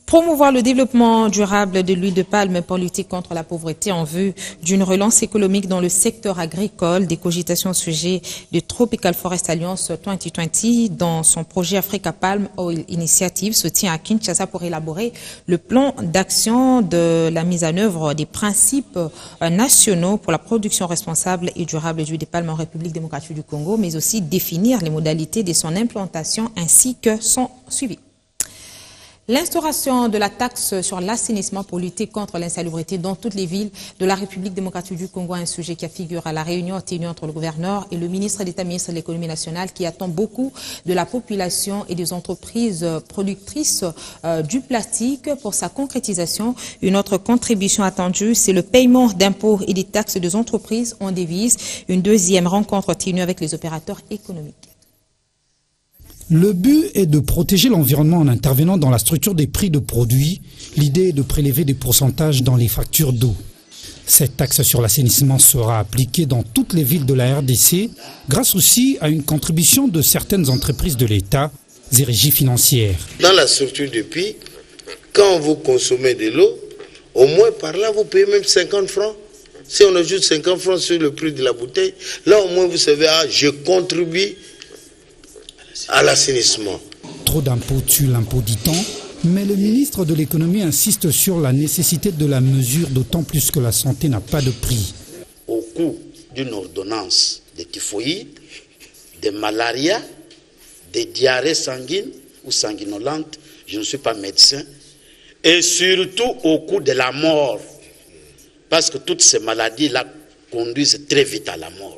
Promouvoir le développement durable de l'huile de palme pour lutter contre la pauvreté en vue d'une relance économique dans le secteur agricole. Des cogitations au sujet de Tropical Forest Alliance 2020 dans son projet Africa Palm Oil Initiative se tient à Kinshasa pour élaborer le plan d'action de la mise en œuvre des principes nationaux pour la production responsable et durable d'huile de palme en République démocratique du Congo, mais aussi définir les modalités de son implantation ainsi que son suivi. L'instauration de la taxe sur l'assainissement pour lutter contre l'insalubrité dans toutes les villes de la République démocratique du Congo, un sujet qui figure à la réunion tenue entre le gouverneur et le ministre d'État, ministre de l'économie nationale, qui attend beaucoup de la population et des entreprises productrices du plastique pour sa concrétisation. Une autre contribution attendue, c'est le paiement d'impôts et des taxes des entreprises en devise. Une deuxième rencontre tenue avec les opérateurs économiques. Le but est de protéger l'environnement en intervenant dans la structure des prix de produits. L'idée est de prélever des pourcentages dans les factures d'eau. Cette taxe sur l'assainissement sera appliquée dans toutes les villes de la RDC, grâce aussi à une contribution de certaines entreprises de l'État et régies financières. Dans la structure des prix, quand vous consommez de l'eau, au moins par là, vous payez même 50 francs. Si on ajoute 50 francs sur le prix de la bouteille, là au moins vous savez, je contribue à l'assainissement. Trop d'impôts tue l'impôt, dit-on, mais le ministre de l'économie insiste sur la nécessité de la mesure, d'autant plus que la santé n'a pas de prix. Au coût d'une ordonnance de typhoïde, de malaria, de diarrhée sanguine ou sanguinolente, je ne suis pas médecin, et surtout au coût de la mort, parce que toutes ces maladies-là conduisent très vite à la mort.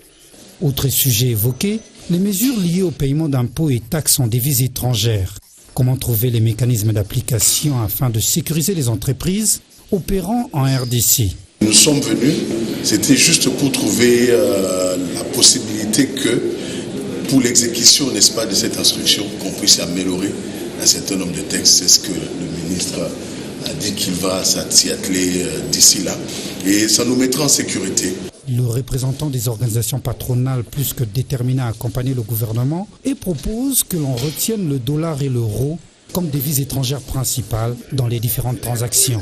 Autre sujet évoqué, les mesures liées au paiement d'impôts et taxes en devises étrangères. Comment trouver les mécanismes d'application afin de sécuriser les entreprises opérant en RDC? Nous sommes venus, c'était juste pour trouver la possibilité que, pour l'exécution, n'est-ce pas, de cette instruction, qu'on puisse améliorer un certain nombre de textes. C'est ce que le ministre a dit qu'il va s'y atteler d'ici là. Et ça nous mettra en sécurité. Le représentant des organisations patronales plus que déterminé à accompagner le gouvernement et propose que l'on retienne le dollar et l'euro comme devises étrangères principales dans les différentes transactions.